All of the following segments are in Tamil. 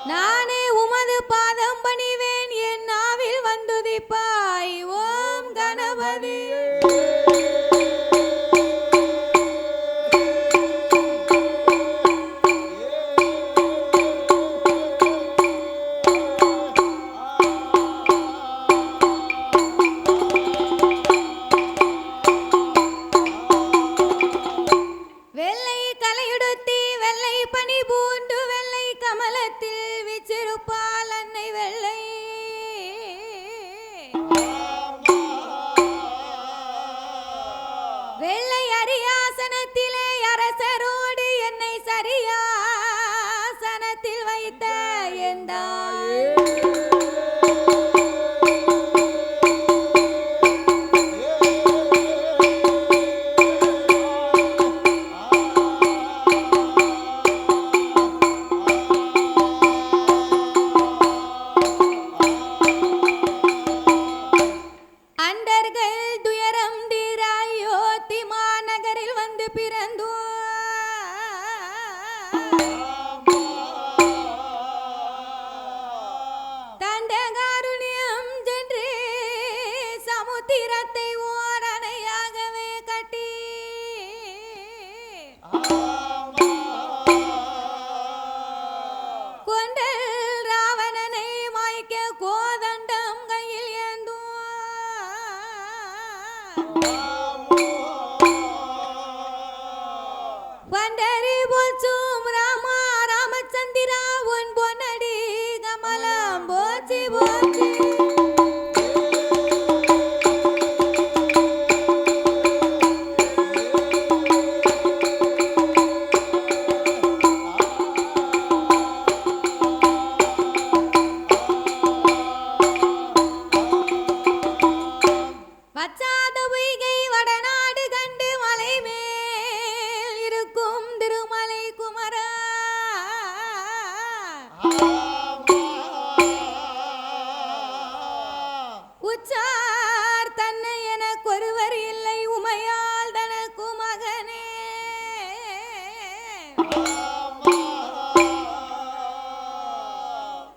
நானே உமது பாதம் பணிவேன் என் நாவில் வந்துதிப்பாய் ஓம் கணபதி வெள்ளை அரியாசனத்திலே அரசரோடு என்னை சரியாசனத்தில் வைத்த எந்தாய்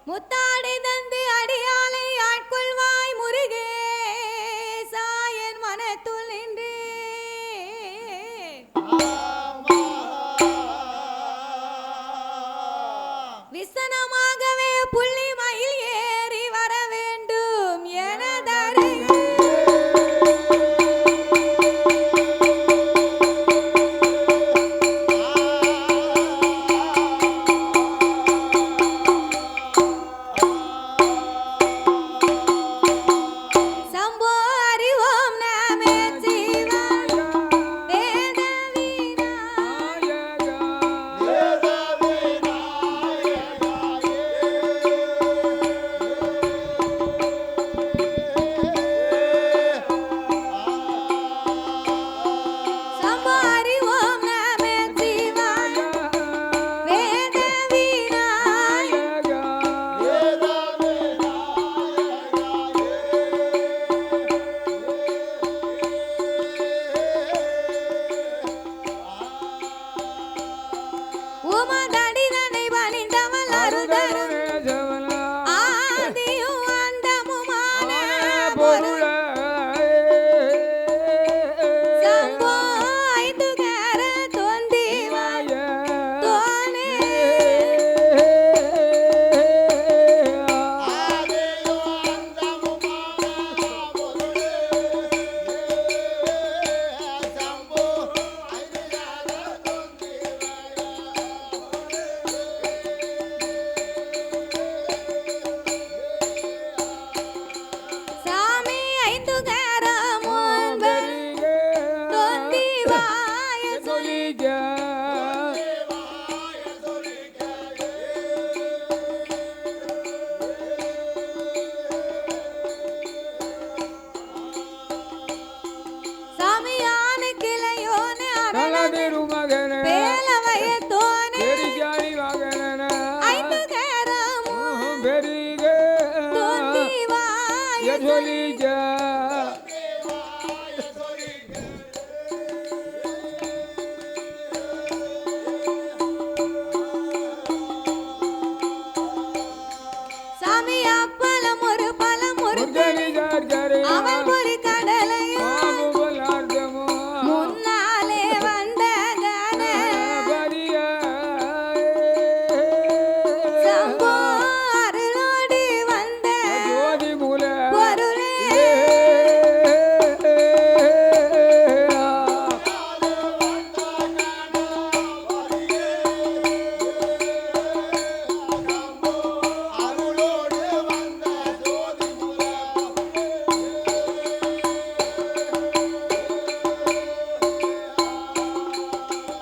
முத்தாடை தந்து அடியாலை ஆட்கொள்வாய் முருகேசா என் மனத்துள் நின்று விசனமாகவே புள்ளி மயில் ஏறி வர வேண்டும் எனதரு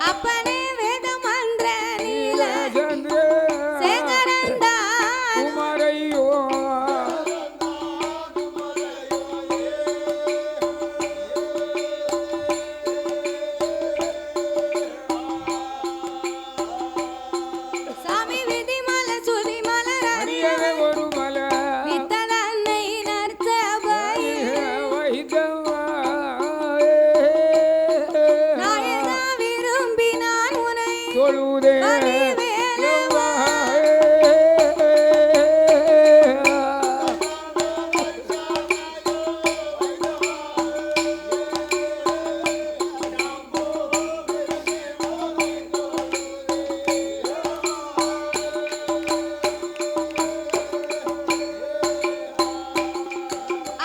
அப்பனே வேத மந்திர நீல சந்திர சேகரந்தா குமரையோ சாமி விதிமல சுதிமலர் அடியன ஒரு மல வித்தலன்னை நற்சபை வைத்தவா நாயகா விரும்பி நான் உனை தொழுதே அறிவேனவா.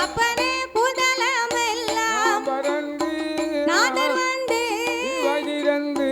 அப்பனே புதலமெல்லாம் பரந்து நாதர் வந்து வதிரந்து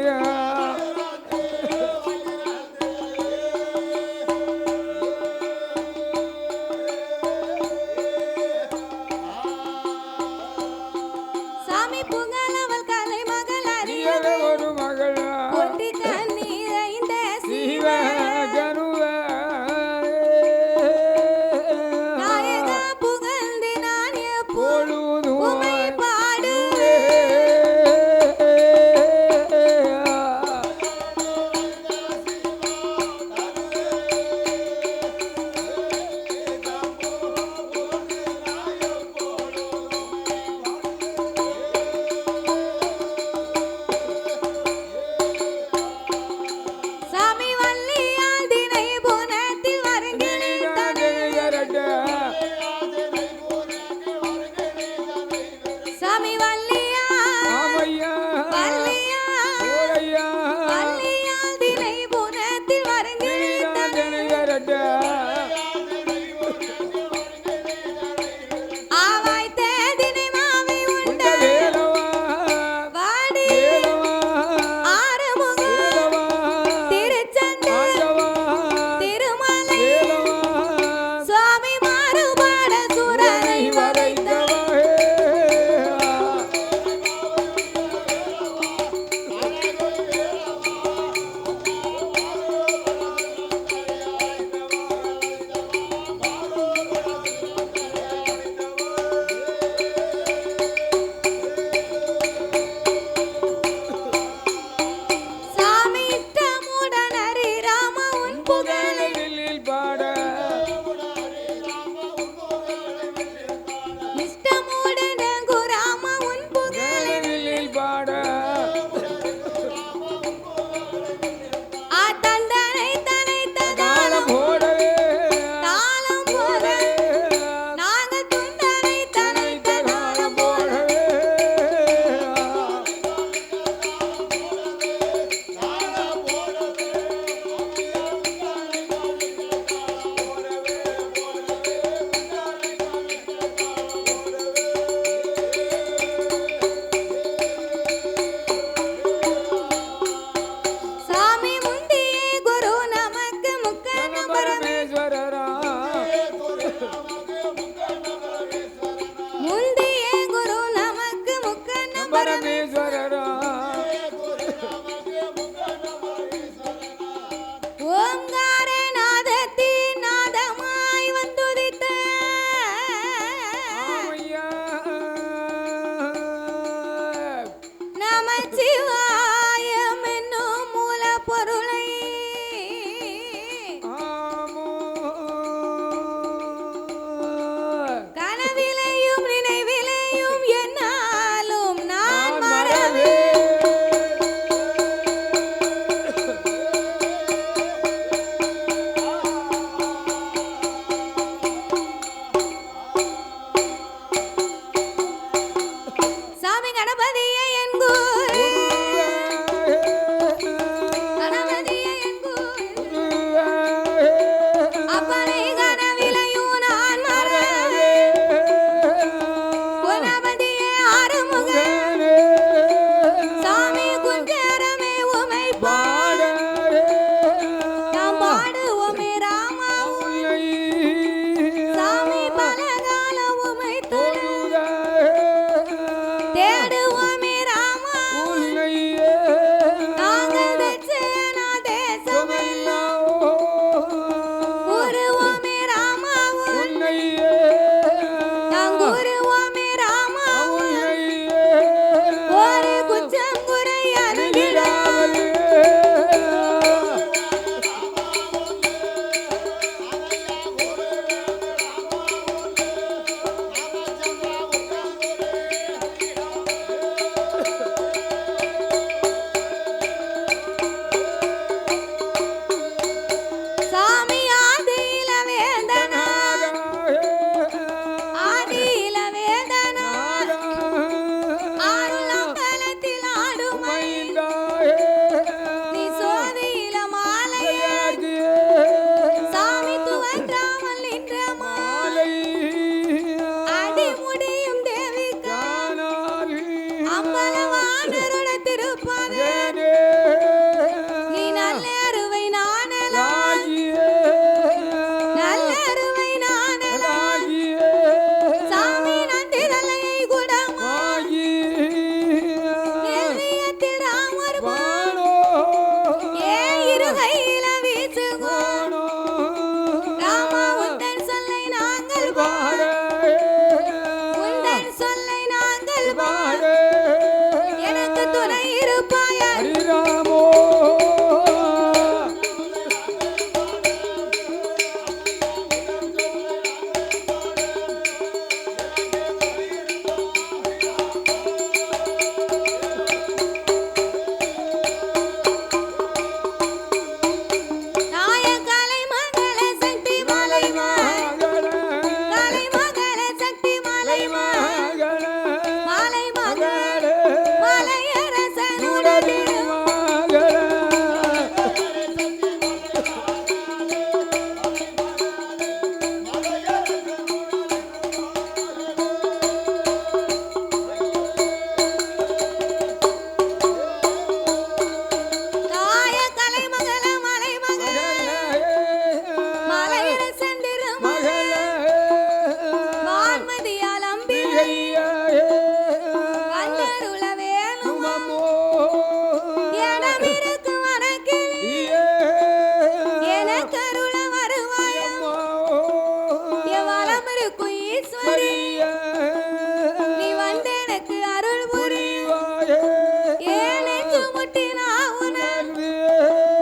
முட்டி நாவுன உணர்ந்து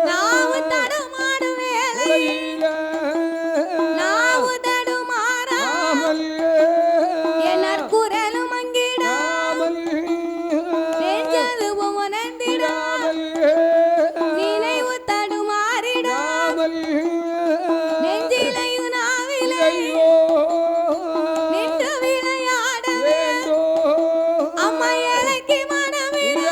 நாவு தடுமாடும் வேலை உலகில நாவு தடுமாறா ஆமல் என் நற்குரலும் அங்கிடா ஆமல் நெஞ்சதுவும் உணர்ந்திடா ஆமல் நினைவு தடுமாறிடா ஆமல் நெஞ்சிலையும் நாவிலை ஐயோ நின்று விளையாட வேண்டோ அம்மா இலக்கி மனமிட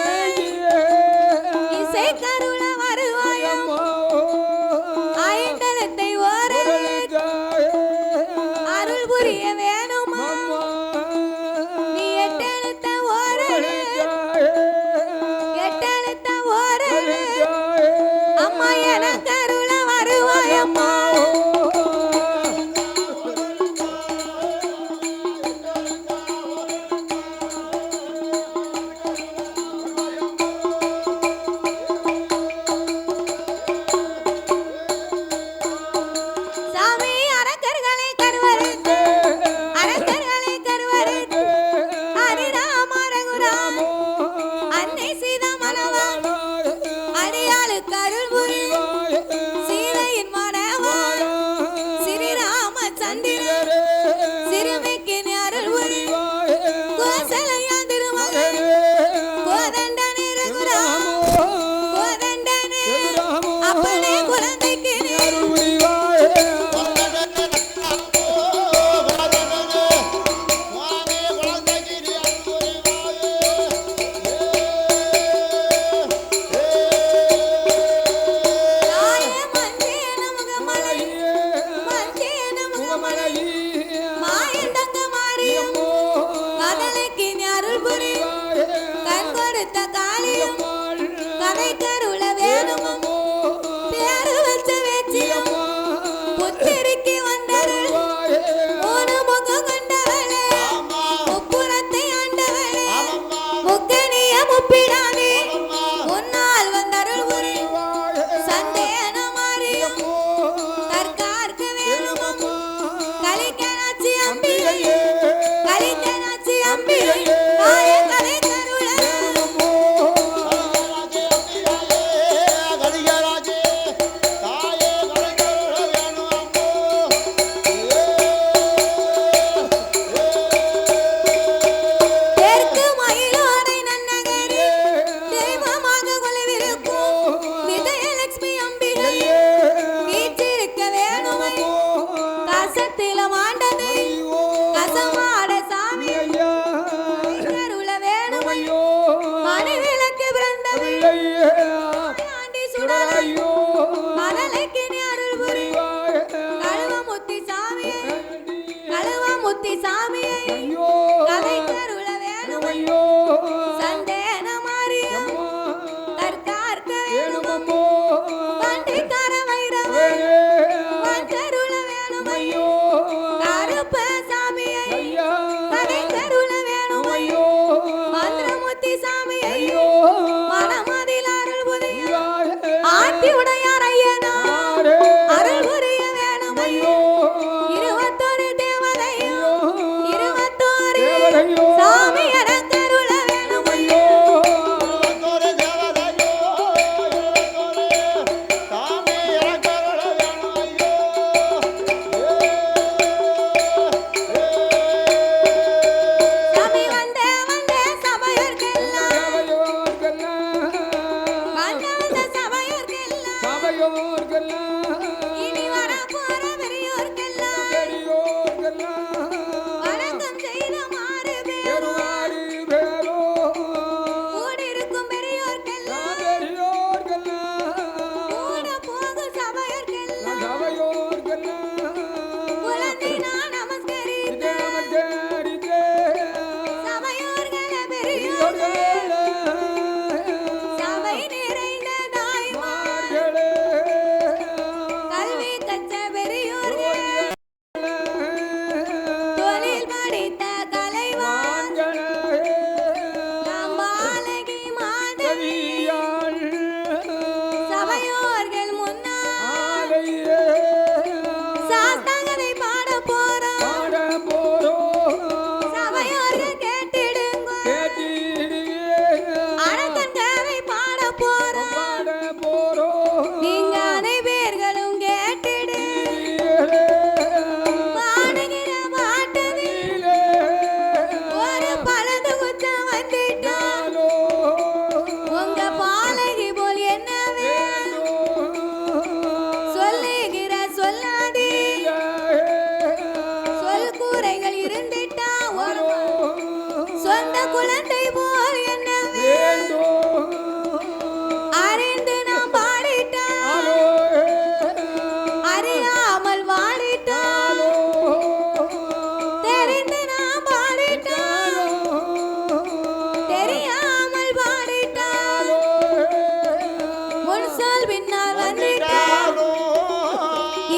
முன்சால் பின்னால் வந்துட்டால்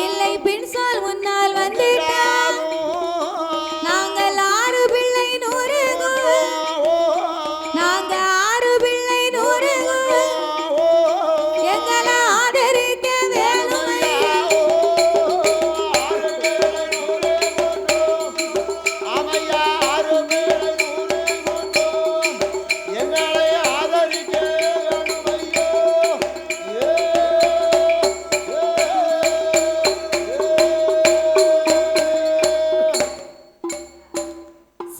இல்லை பின்சால் முன்னால் வந்துட்டால் நாங்கள் 6 பிள்ளை 100 குரு நாங்கள் 6 பிள்ளை 100 குரு எங்களை ஆதரிக்க வேணுமே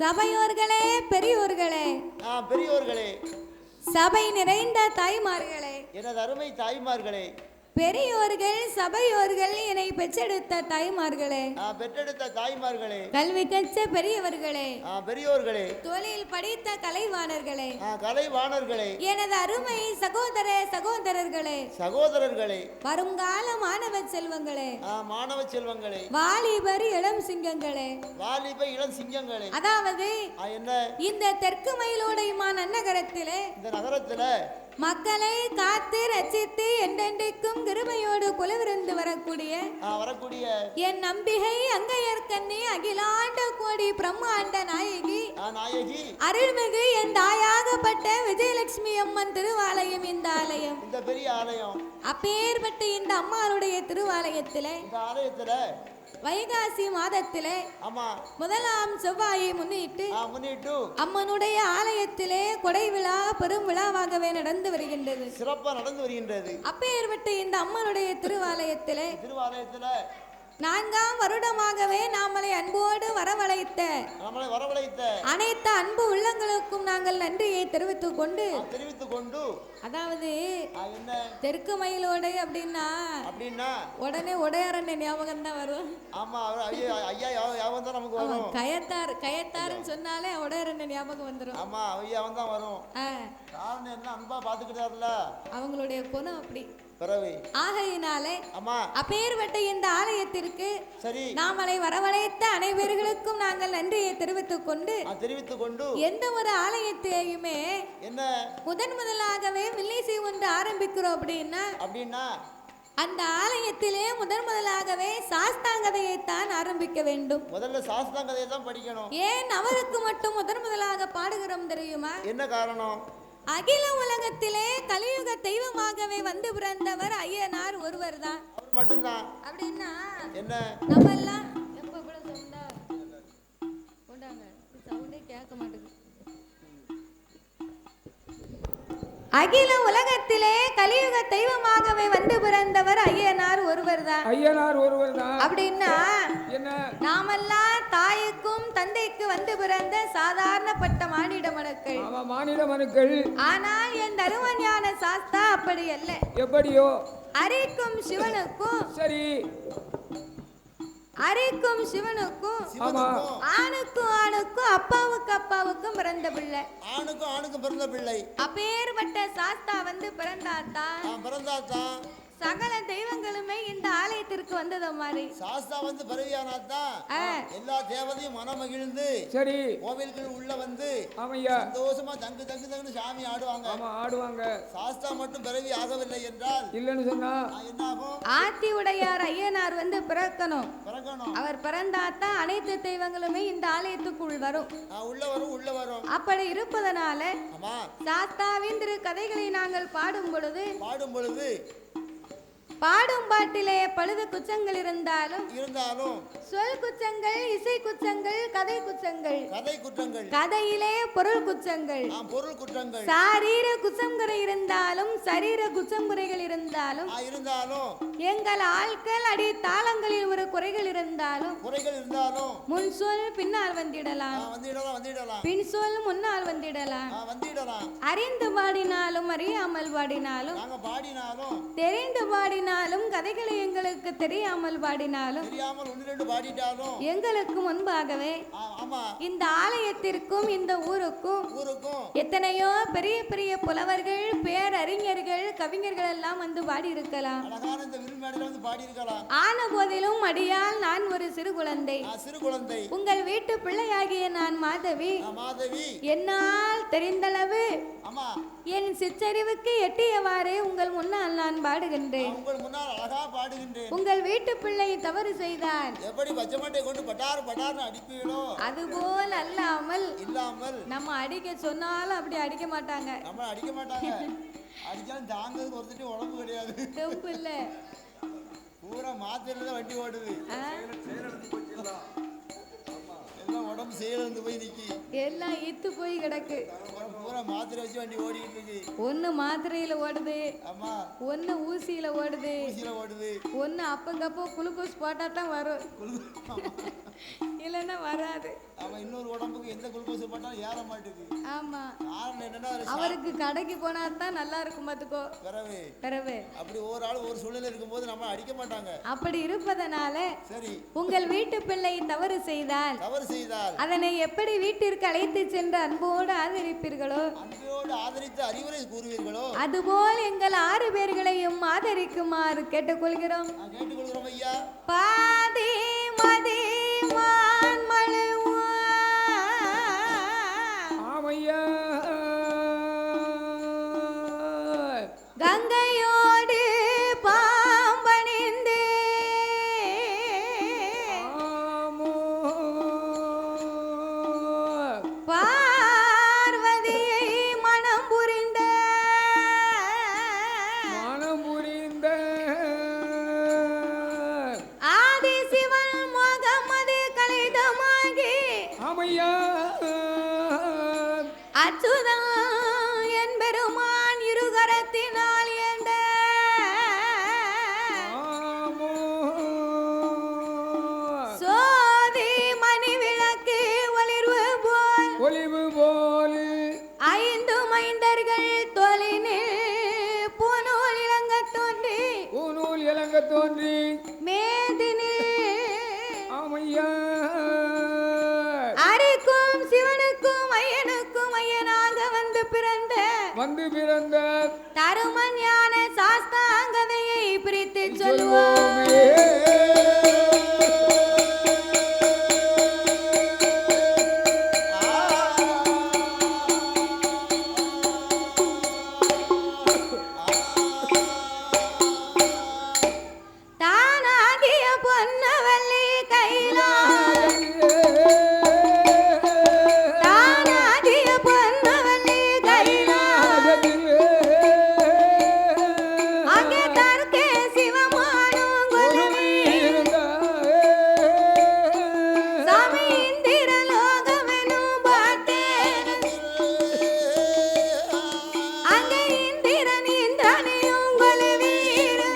சபையோர்களே பெரியோர்களே பெரியோர்களே சபை நிறைந்த தாய்மார்களே எனது அருமை தாய்மார்களே பெரியோர்கள் சபையோர்கள் என்னை பெற்றெடுத்த தாய்மார்களே பெற்றெடுத்த தாய்மார்களே கல்வி கற்ற பெரியவர்களே பெரியோர்களே தொழில் படித்த கலைவாணர்களே கலைவாணர்களே எனது அருமை சகோதர சகோதரர்களே சகோதரர்களே வருங்கால மாணவ செல்வங்களே மாணவ செல்வங்களே வாலிபர் இளம் சிங்கங்களே வாலிப இளம் சிங்கங்களே அதாவது என்ன இந்த தெற்கு மயிலோடைமா நன்னகரத்திலே இந்த நகரத்துல மக்களை காத்து ரசித்து என்றென்றைக்கும் கிருபையோடு குலவிருந்து வரக்கூடிய என் நம்பிகை அங்கையர்கண்ணி அகிலாண்ட கோடி பிரம்மாண்ட நாயகி அருள்மிகு என் தாயாகப்பட்ட விஜயலட்சுமி அம்மன் திருவாலயம் இந்த ஆலயம் இந்த பெரிய ஆலயம் அப்பேற்பட்ட இந்த அம்மாளுடைய திருவாலயத்திலே வைகாசி மாதத்திலே முதலாம் செவ்வாயை முன்னிட்டு அம்மனுடைய ஆலயத்திலே கொடை விழா பெரும் விழாவாகவே நடந்து வருகின்றது சிறப்பா நடந்து வருகின்றது அப்பேற்பட்ட இந்த அம்மனுடைய திருவாலயத்திலே 4ஆம் வருடமாகவே நாமளை அன்போடு வரவழைத்த அனைத்து அன்பு உள்ளங்களுக்கும் நாங்கள் நன்றியை தெரிவித்துக் கொண்டு அதாவது தெற்கு மயிலோடை அப்படின்னா உடனே உடையாரண்ண ஞாபகம் தான் வரும். கயத்தாருன்னு சொன்னாலே உடையாரண்ண ஞாபகம் வந்துடும். அவங்களுடைய குணம் அப்படி. ஆகையினாலே அப்பேற்பட்ட இந்த ஆலயத்திற்கு நாமளை வரவழைத்த அனைவர்களுக்கும் நாங்கள் நன்றியை தெரிவித்துக் கொண்டு எந்த ஒரு ஆலயத்தையுமே முதலாகவே வில்லிசை ஒன்று ஆரம்பிக்கிறோம் அப்படின்னா அந்த ஆலயத்திலே முதலாகவே சாஸ்தாங்கதையைத்தான் ஆரம்பிக்க வேண்டும். முதல்ல சாஸ்தாங்கதையை தான் படிக்கணும். ஏன் அவருக்கு மட்டும் முதலாக பாடுகிறோம் தெரியுமா? என்ன காரணம்? அகில உலகத்திலே கலியுக தெய்வமாகவே வந்து பிறந்தவர் ஐயனார் ஒருவர் தான். மட்டும்தான். அப்படின்னா என்ன நம்ம எல்லாம் எப்ப கூட சொன்னா கொண்டாங்க சவுண்டே கேட்க மாட்டேங்குது. அகில உலகத்திலே கலியுக தெய்வமாகவே வந்து பிறந்தவர் ஐயனார் ஒருவர் தான். அப்படின்னா நாமெல்லாம் தாய்க்கும் தந்தைக்கு வந்து பிறந்த சாதாரணப்பட்ட மானிட மனுக்கள். ஆனால் என் தருமஞான சாஸ்தா அப்படி அல்ல. எப்படியோ அரிக்கும் சிவனுக்கும் ஆணுக்கும் அப்பாவுக்கும் பிறந்த பிள்ளை. அப்பேற்பட்ட சாஸ்தா வந்து பிறந்தாத்தான் சகல தெய்வங்களுமே இந்த ஆலயத்திற்கு வந்தது மாதிரி. சாஸ்தா வந்து பரவியானாதான் எல்லா தேவதையும் மனமகிழ்ந்து கோவில்கள் உள்ள வந்து சந்தோஷமா தங்கு சாமி ஆடுவாங்க. சாஸ்தா மட்டும் பிறவி ஆகவில்லை என்றால் இல்லன்னு சொன்னா என்ன ஆகும்? ஆத்தி உடையார் ஐயனார் வந்து பிறக்கணும். அவர் பிறந்தாத்தான் அனைத்து தெய்வங்களுமே இந்த ஆலயத்துக்குள் வரும். உள்ள வரும். அப்படி இருப்பதனால சாஸ்தாவின் திரு கதைகளை நாங்கள் பாடும் பொழுது பாடும் பாட்டிலே பழுது குச்சங்கள் இருந்தாலும் சொல் குச்சங்கள், இசை குச்சங்கள், கதை குச்சங்கள், கதையிலே பொருள் குச்சங்கள், சாரீர குச்சங்குறை இருந்தாலும் சரீர குச்சங்குறைகள் இருந்தாலும் எங்கள் ஆட்கள் அடி தாளங்களில் ஒரு குறைகள் இருந்தாலும் முன் சொல் பின்னால் வந்திடலாம், பின் சொல் முன்னால் வந்திடலாம். அறிந்து பாடினாலும் அறியாமல் பாடினாலும் தெரிந்து பாடினாலும் கதைகளை எங்களுக்கு தெரியாமல் பாடினாலும் எங்களுக்கு முன்பாகவே இந்த ஆலயத்திற்கும் இந்த ஊருக்கும் எத்தனையோ பெரிய பெரிய புலவர்கள், பேரறிஞர்கள், கவிஞர்கள் எல்லாம் வந்து பாடி இருக்கலாம். ஆன போதிலும் அடியால் நான் ஒரு சிறு குழந்தை. உங்கள் வீட்டு பிள்ளையாகிய நான் மாதவி. என்னால் தெரிந்தளவு என் சிற்றறிவுக்கு எட்டியவாறே உங்கள் முன்னால் நான் நான் பாடுகின்றேன். உங்கள் முன்னால் அழகா பாடுகின்றேன். உங்கள் வீட்டு பிள்ளை தவறு செய்தால் எப்படி பச்சைமட்டை கொண்டு பட்டார் பட்டார்னு அடிப்பீங்களோ அதுபோல் இல்லாமல் நம்ம அடிக்க சொன்னாலும் அப்படி அடிக்க மாட்டாங்க. நம்ம அடிக்க மாட்டாங்க. அடிச்சாலும் தாங்கிறது ஒருத்தட்டி உடம்பு கிடையாது. தெம்பு இல்ல. பூரா மாத்திரையில தான் வண்டி ஓடுது. எல்லாம் உடம்பு செயலிழந்து போய் நிக்கி. எல்லாம் இத்து போய் கிடக்கு. பூரா மாத்திரை வச்சு வண்டி ஓடிட்டு இருக்கு. ஒண்ணு மாத்திரையில ஓடுது. ஆமா. ஒண்ணு ஊசியில ஓடுது. ஒண்ணு அப்பங்கப்போ குளுக்கோஸ் போட்டா தான் வரும். இல்லன்னா வராது. அவன் இன்னொரு உடம்புக்கு எந்த குளுக்கோஸ் போட்டாலும் ஏற மாட்டேங்குது. ஆமா. காரணம் என்னன்னா அவருக்கு கடைக்கு போனா தான் நல்லா இருக்கும் பாத்துக்கோ. பிறவே அப்படி ஒரு ஆள் ஒரு சூழ்நிலை இருக்கும்போது நம்ம அடிக்க மாட்டாங்க. அப்படி இருப்பதனால சரி உங்கள் வீட்டு பிள்ளை தவறு செய்தால் அதனை எப்படி வீட்டிற்கு அழைத்து சென்று அன்போடு ஆதரிப்பீர்களோ அன்போடு ஆதரித்து அறிவுரை கூறுவீர்களோ அதுபோல் எங்கள் 6 பேர்களையும் ஆதரிக்குமாறு கேட்டுக்கொள்கிறோம். ஐயா. பாதி மதி மான் ஆமையா கங்கையோடு பாம்பணிந்து பார்வதியை மனம் புரிந்த ஆதி சிவன் முகமது கலிதமாகி ஆமையா அச்சுதம் என் பெருமான் இருகரத்தினால் ஏண்ட சோதி மணி விளக்கு ஒளிர்வு போல் 5 மைந்தர்கள் தொழினில் பூநூல் இளங்க தோன்றி மேதினில் ஆமையா அரிக்கும் சிவனுக்கும் ஐயனுக்கும் ஐயனாக வந்து பிறந்த தருமன் ஞான சாஸ்தாங்கதையை பிரித்து சொல்லுவோமே. தானாகிய பொன்னவல்லி அங்கே தற்கே சிவமானும் சாமி இந்திர லோகமெனும் பார்த்தேன். அங்கே இந்திரன் இந்திரனையும் கொலுவீர்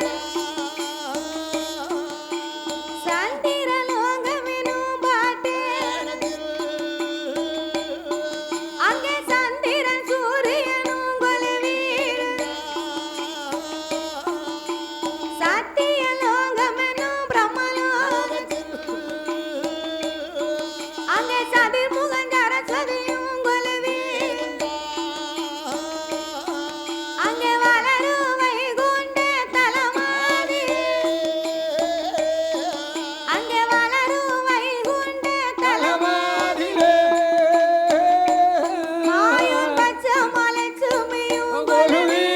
சந்திர லோகமெனும் பார்த்தேன். அங்கே சந்திரன் சூரியனும் கொலுவீர் சத்திய லோகமெனும் பிரம்மலோகத்தில் அங்கே சதிர்முகன் சரஸ்வதியும் கொலுவீர் அங்கே வளரும் வைகுண்ட தலமாதி அங்கே வளரும் வைகுண்ட தலமாதி மாயும் பச்சை மலைச்சுமையும் கொலுவீர்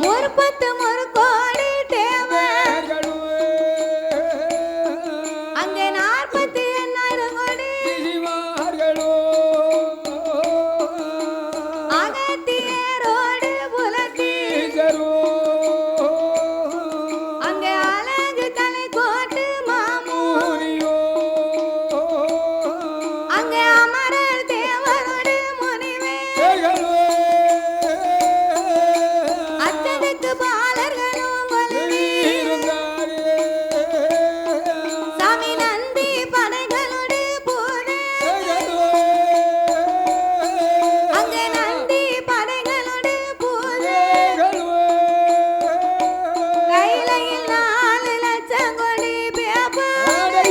முற்பத்து முறுக்கோடி தேவர் அங்கே 48,000 கோடி அகத்தியரோடு புலத்தி அங்கே அழகு கலை கோட்டு மாமூரியோ அங்கே அமரர் தேவரோடு முனிவே அத்தனுக்கு பாலர்களும் கொல்வீர் சாமி நந்தி படைகளோடு பூனே அங்கே நந்தி படைகளோடு பூனே கைலையில் 4 லட்சம் கோடி பேப்பர்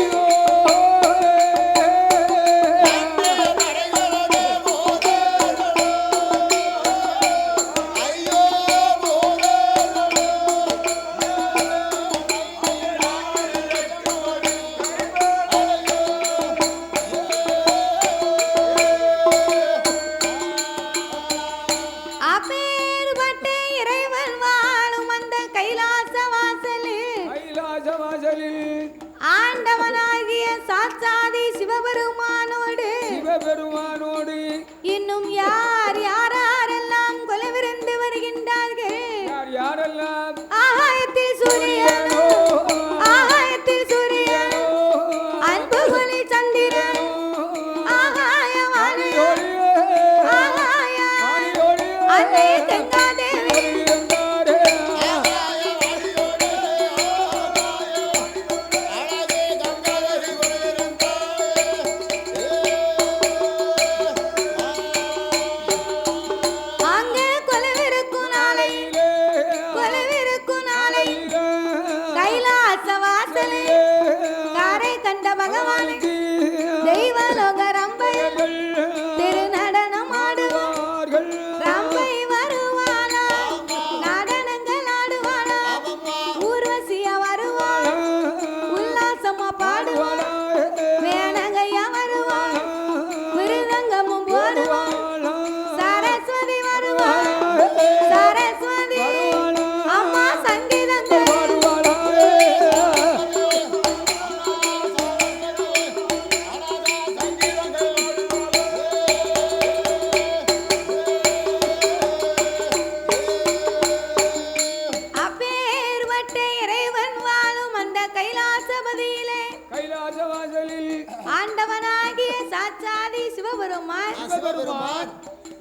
சிவபெருமான்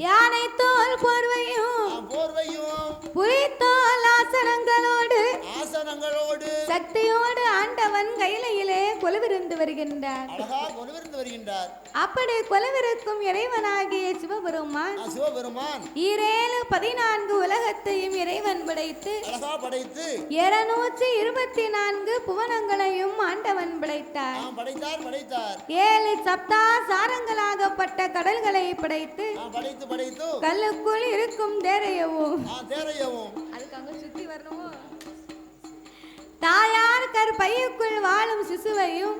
யானை தோல் போர்வையும் புலித்தோல் ஆசனங்களோடு சக்தியோடு ஆண்டவன் கையிலே கொலுவிருந்து வருகின்றார். அப்படி கொலுவிருக்கும் இறைவனாகிய சிவபெருமான் 14 உலகத்தையும் இறைவன் படைத்து 224 புவனங்களையும் ஆண்டவன் படைத்தார். 7 சப்தா சாரங்களாகப்பட்ட கடல்களை படைத்து கல்லுக்குள் இருக்கும் தேரையவும் அதுக்கு அங்க சுத்தி வரணும். தாயார் கற்பையுக்குள் வாழும் சிசுவையும்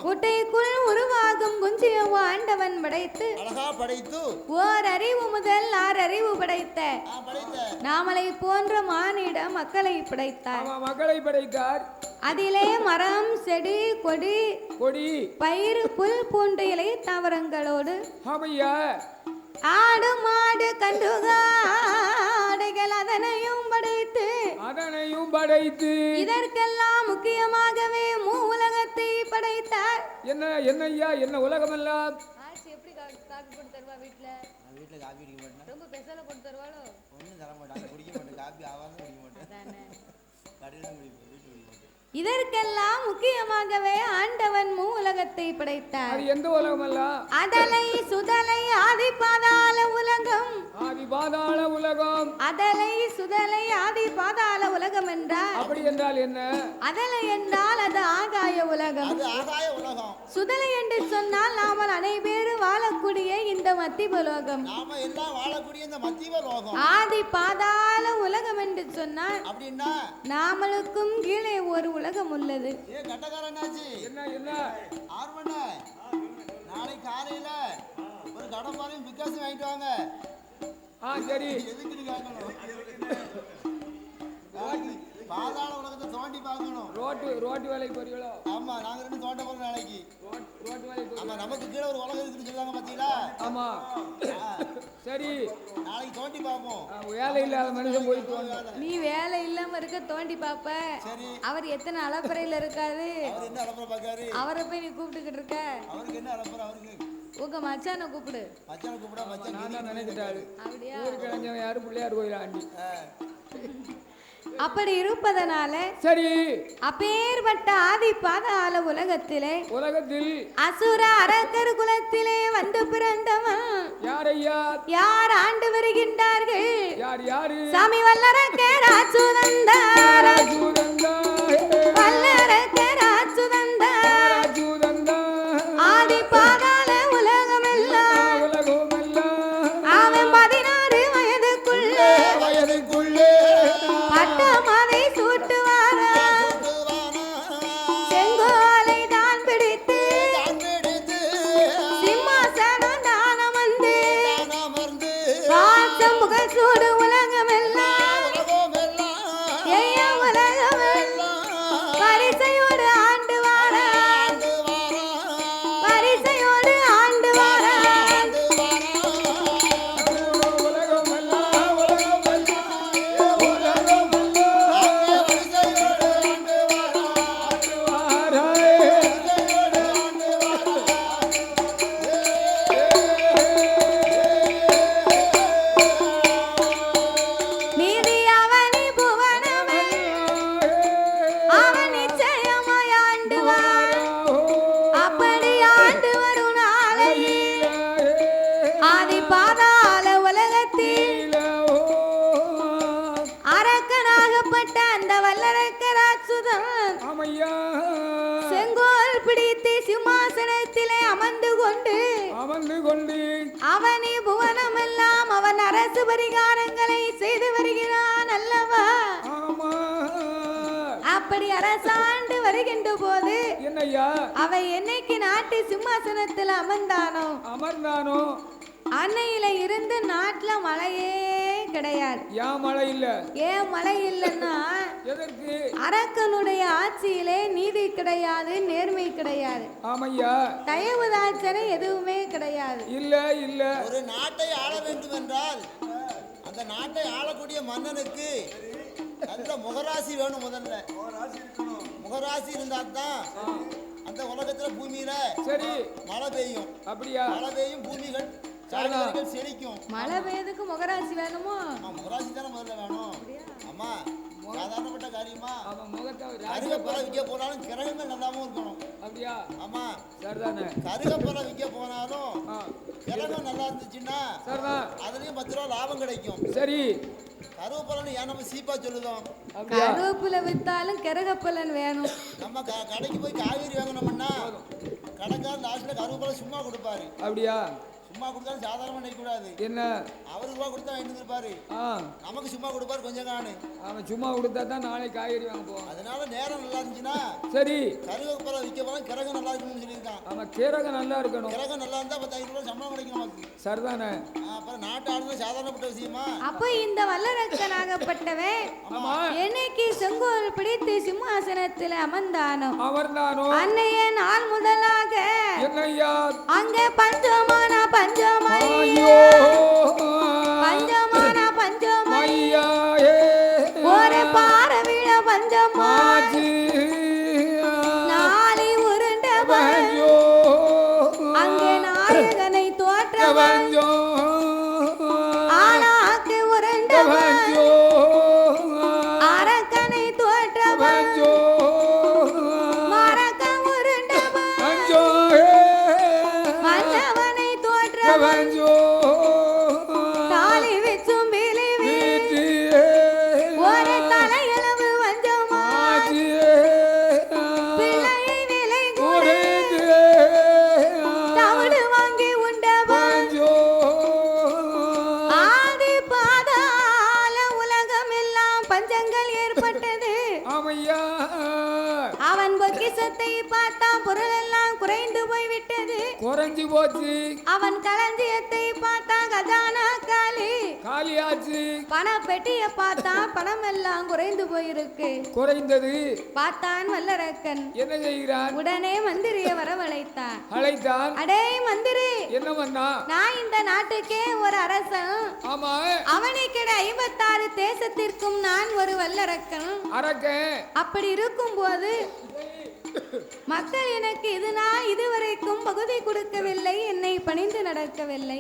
குட்டைக்குள் உருவாகும் குஞ்சியவும் ஆண்டவன் படைத்து ஓர் அறிவு முதல் 6 அறிவு படைத்த நாமலை போன்ற மானிட மக்களை படைத்தார். அதிலே மரம் செடி கொடி பயிர் புல் பூண்டு இலை தாவரங்களோடு ஆடு மாடு கன்றுகாடைகள் அதனையும் படைத்து இதற்கெல்லாம் முக்கியமாகவே உலகத்தை படைத்தார். என்ன உலகம் எல்லாம் எப்படி காப்பி போட்டு தருவா? வீட்டுல காப்பி குடிக்க மாட்டேன். ரொம்ப பெசல போட்டு தருவாளோ? ஒண்ணும் தர மாட்டாங்க. குடிக்க மாட்டேன். காப்பி ஆவாத குடிக்க மாட்டேன். கடையில குடிப்பேன். இதற்கெல்லாம் முக்கியமாகவே ஆண்டவன் உலகத்தை படைத்தார். அது எந்த உலகம் அல்ல? அதலை சுதலை ஆதி பாதாள உலகம். அதலை சுதலை ஆதி பாதாள உலகம் என்றால் அப்படி என்றால் என்ன? அதலை என்றால் அது ஆகாய உலகம். சுதலை என்று சொன்னால் நாம் அனைவரும் வாழக்கூடிய இந்த மத்தியலோகம். ஆதி பாதாள உலகம் என்று சொன்னால் நாமளுக்கும் கீழே ஒரு உலகம் உள்ளது. நாளை காலையில ஒரு கடன் பாருங்க பிக்காசு வாங்கிட்டு வாங்க. சரி. பாதாள உலகத்தை தோண்டி பார்க்கணும். ரோட்டு வேலைக்கு போறீங்களோ? ஆமா, நாங்க 2 தோண்ட போறோம் நாளைக்கு. ரோட்டு வேலைக்கு. ஆமா, நமக்கு கீழே ஒரு உலகம் இருக்குன்னு சொல்றாங்க பாத்தீங்களா? ஆமா. சரி, நாளைக்கு தோண்டி பார்ப்போம். வேலை இல்லாத மனுஷன் போய் நீ வேலை இல்லாம இருக்க தோண்டி பாப்ப. அவர் எத்தனை அளப்பறையில இருக்காரு? அவர் என்ன அளப்பறை பாக்காரு? அவரை போய் நீ கூப்பிட்டுக்கிட்டு இருக்க. அவருக்கு என்ன அளப்பறை? அவருக்கு உங்க மச்சான கூப்பிடு. மச்சான் நான் நினைச்சிட்டாரு. அப்படியா? ஊருக்கு இளைஞன் யாரு பிள்ளையார் கோயில ஆண்டி. அப்படி இருப்பதனால சரி, அப்பேற்பட்ட ஆதி பாதாள உலகத்தில் அசுர அரக்கர் குலத்திலே வந்து பிறந்தவன் யார் ஆண்டு வருகின்றார்கள்? சாமி வல்லரக்கர் அச்சுதந்தார். வல்லரக்கர் அச்சுதந்தார். ஆதி பாதாள உலகம் எல்லாம் அவன் 16 வயதுக்குள்ளே பட்டமதை சூட்டுவாரா. செங்கோலை தான் பிடித்து சிம்மாசனம் தானம் வந்து வாசம் புகழ் சூடு உலகம் எல்லாம் உலகம் பரிசையோடு ஆண்டு வாரா. பரிசையோடு ஆண்டு வாரா. செங்கோல் பிடித்து சிம்மாசனத்திலே அமர்ந்து கொண்டு அவனே புவனமெல்லாம் அவன் அரசு பரிகாரங்களை செய்து வருகிறான் அல்லவா? அப்படி அரசாண்டு வருகின்ற போது அவை என்னைக்கு நாட்டு சிம்மாசனத்தில் அமர்ந்தானோ அன்னையில இருந்து நாட்டுல மழையே கிடையாது. ஏன் மழை இல்லைன்னா அரக்கனுடைய ஆட்சியிலே நீதி கிடையாது, நேர்மை கிடையாது, தயவுதாட்சணை எதுவுமே கிடையாது. ஒரு நாட்டை ஆள வேண்டும் என்றால் அந்த நாட்டை ஆளக்கூடிய மன்னனுக்கு நல்ல முகராசி வேணும். முதல்ல முகராசி இருந்தால் தான் அந்த உலகத்துல பூமியில சரி மழை பெய்யும். அப்படியா? மழை பெய்யும், பூமிகள் காடுகள் செழிக்கும். மழை பெய்யதுக்கு முகராசி வேணுமோ? முகராசி தானே முதல்ல வேணும். அம்மா சாதாரணப்பட்ட காரியமா? கருகப்பழம் விற்க போனாலும் கிரகங்கள் நல்லாவும் இருக்கணும். அப்படியா? ஆமா சரிதானே. கருகப்பழம் விற்க போனாலும் கிரகம் நல்லா இருந்துச்சுன்னா அதுலயும் 10 ரூபா லாபம் கிடைக்கும். சரி. கருவேப்பழம் ஏன் நம்ம சீப்பா சொல்லுதோம்? கருவேப்பிலை வித்தாலும் கிரகப்பலன் வேணும். நம்ம கடைக்கு போய் காய்கறி வாங்கணும்னா கடைக்காரர் லாஸ்ட்ல கருவேப்பழம் சும்மா கொடுப்பாரு. அப்படியா? சும்மா கொடுத்தாலும் சாதாரணமா நினைக்க கூடாது. என்ன அவர் ரூபா கொடுத்தா வாங்கிட்டு இருப்பாரு. நமக்கு சும்மா கொடுப்பாரு கொஞ்சம் காணு. அவன் சும்மா கொடுத்தா தான் நாளைக்கு காய்கறி வாங்க போவோம். அதனால நேரம் நல்லா இருந்துச்சுன்னா சரி கருவேப்பழம் விற்க போனா கிரகம் நல்லா இருக்கணும்னு சொல்லியிருக்கான். அவன் கிரகம் நல்லா இருக்கணும். கிரகம் நல்லா இருந்தா 10,000 ரூபாய் சம்பளம் கிடைக்கும் நமக்கு. சரிதானே. அப்புறம் நாட்டு ஆளுங்க சாதாரணப்பட்ட விஷயமா? அப்ப இந்த வல்லரக்கனாகப்பட்டவன் என்னைக்கு செங்கோல் பிடித்து சிம்மாசனத்தில் அமர்ந்தானோ அன்னைய நாள் முதலாக அங்க பஞ்சமான ஒரு பாரவிழ பஞ்சமா நாளை உருண்டவன் அங்கே நாயகனை தோற்றவன் ஆனாக்கு உருண்டவன் அரக்கனை தோற்றவன் மறக்க உருண்டவன் மன்னவனை தோற்றவன் தாலி வச்சும் விளைவி ஒரு தலையளவு வஞ்சமா பிள்ளையை விலை கொடுத்து தவிடு வாங்கி உண்டவன் ஆதி பாதாள உலகம் எல்லாம் பஞ்சங்கள் ஏற்பட்டது. அவன் பொக்கிஷத்தை பார்த்தான், பொருள் எல்லாம் குறைந்து போய்விட்டது. குறைஞ்சு போச்சு. அவன் களஞ்சியத்தை பார்த்தான், கஜானா காலியாச்சு. பண பெட்டிய பார்த்தான், பணம் எல்லாம் குறைந்து போயிருக்கு. குறைந்தது. பார்த்தான் வல்லரக்கன். என்ன செய்கிறான்? உடனே மந்திரியை வரவழைத்தான். அடே மந்திரி, என்ன பண்ணா? நான் இந்த நாட்டுக்கே ஒரு அரசன். ஆமா. அவனுக்கிட 56 தேசத்திற்கும் நான் ஒரு வல்லரக்கன். அப்படி இருக்கும் போது மக்கள் எனக்கு இதுவரைக்கும் பகுதி கொடுக்கவில்லை, என்னை பணிந்து நடக்கவில்லை,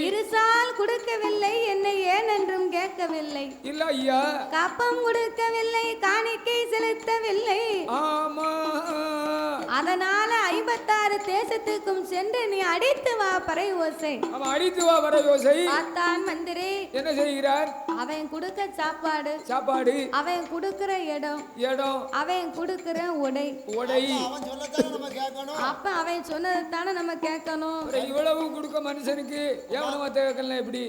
இருசால் கொடுக்கவில்லை, என்னை ஏன் என்றும் கேட்கவில்லை, இல்ல ஐயா கப்பம் கொடுக்கவில்லை, காணிக்கை செலுத்தவில்லை. அதனால 56 தேசத்துக்கும் சென்று நீ அடித்து வா பறை ஓசை. பார்த்தான் மந்திரி. என்ன செய்கிறார்? அவன் கொடுக்க சாப்பாடு, அவன் கொடுக்கிற இடம், அவன் கொடுக்கிற உடை. அப்ப அவன் சொன்னதானே நம்ம கேட்கணும். இவ்வளவு கொடுக்க மனுஷனுக்கு எப்படி?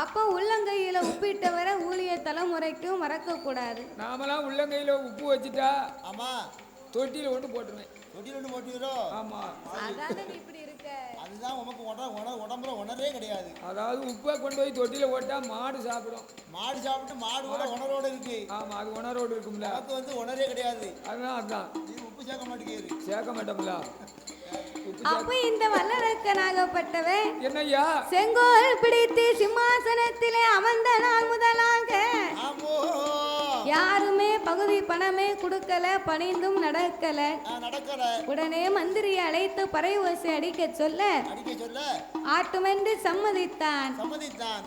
அப்ப உள்ளங்கையில உப்பிட்டவரை ஊழிய தலைமுறைக்கும் மறக்க கூடாது. நாமெல்லாம் உள்ளங்கையில உப்பு வச்சுட்டா தொட்டியில ஒன்று போட்டுருவேன். ஆமா. இப்படி இருக்க அதுதான் உனக்கு உடம்புல உணரே கிடையாது. அதாவது உப்பை கொண்டு போய் தொட்டியில போட்டா மாடு சாப்பிடும். மாடு சாப்பிட்டு மாடு உணரோட இருக்கு. ஆமா, அது உணரோடு இருக்கும்ல. அது உணரே கிடையாது. அதான் உப்பு சேர்க்க மாட்டோம்ல. அப்ப இந்த வல்லரக்கனாகப்பட்டவன் என்னையா செங்கோல் பிடித்து சிம்மாசனத்திலே அமர்ந்த நாள் முதலாக யாருமே பகுதி பணமே கொடுக்கல, பணிந்தும் நடக்கல. உடனே மந்திரியை அழைத்து பறை ஓசை அடிக்க சொல்ல ஆட்டுமென்று சம்மதித்தான்.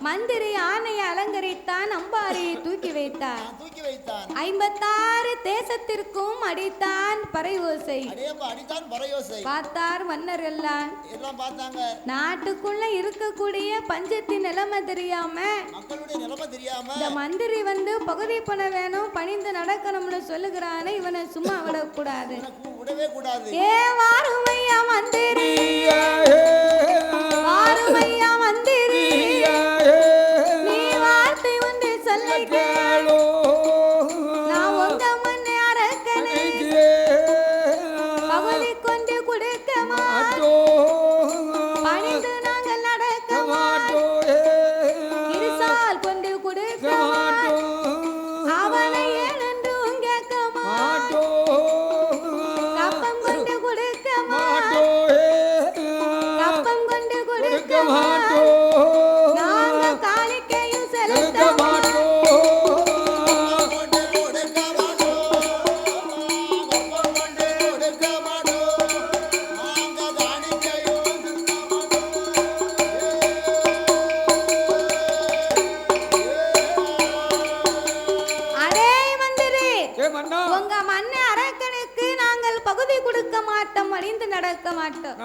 மந்திரி ஆணையை அலங்கரித்தான், அம்பாரியை தூக்கி வைத்தான். 56 தேசத்திற்கும் அடித்தான் பறை ஓசை. பார்த்தார் மன்னர் எல்லாம் நாட்டுக்குள்ள இருக்கக்கூடிய பஞ்சத்தின் நிலைமை தெரியாம இந்த மந்திரி வந்து பகுதி பண வேணும், பணிந்து நடக்கணும்னு சொல்லுகிறானே, இவனை சும்மா விடக்கூடாது. ஏ வாருமையா மந்திரி, வாருமையா மந்திரி, நீ வார்த்தை ஒன்று சொல்ல கேளோ, நான் உங்க மண்ணை அரக்கனை பகுதி கொண்டு கொடுக்க மாட்டோம், பணிந்து நாங்கள் நடக்க மாட்டோம், இருசால் கொண்டு கொடுக்க மாட்டோம், அவனை ஏனென்றும் கேட்க மாட்டோம், கப்பம் கொண்டு கொடுக்க உங்க மண்ண அரக்கனுக்கு நாங்கள் பகுதி கொடுக்க மாட்டோம், அழிந்து நடக்க மாட்டோம்.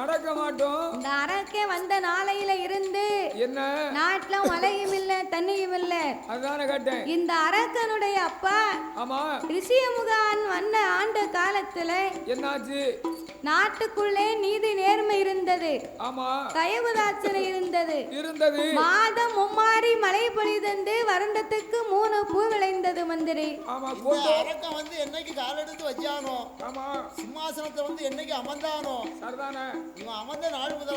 இந்த அரக்கே வந்த நாளையில இருந்து என்ன நாட்டுல மழையும் இல்ல தண்ணியும் இல்ல. அதான கேட்டேன். இந்த அரக்கனுடைய அப்பா ஆமா ரிஷியமுகான் வந்த ஆண்டு காலத்துல என்னாச்சு? நாட்டுக்குள்ளே நீதி நேர்மை இருந்தது. ஆமா தயவுதாட்சணை இருந்தது. மாதம் மும்மாரி மழை பொழிதந்து வருடத்துக்கு 3 பூ விளைந்தது மந்திரி. ஆமா அரக்கன் வந்து என்னைக்கு கால் எடுத்து வச்சானோ, ஆமா சிம்மாசனத்தை வந்து என்னைக்கு அமர்ந்தானோ, சரிதானே, இவன் அமர்ந்த நாள் முதல்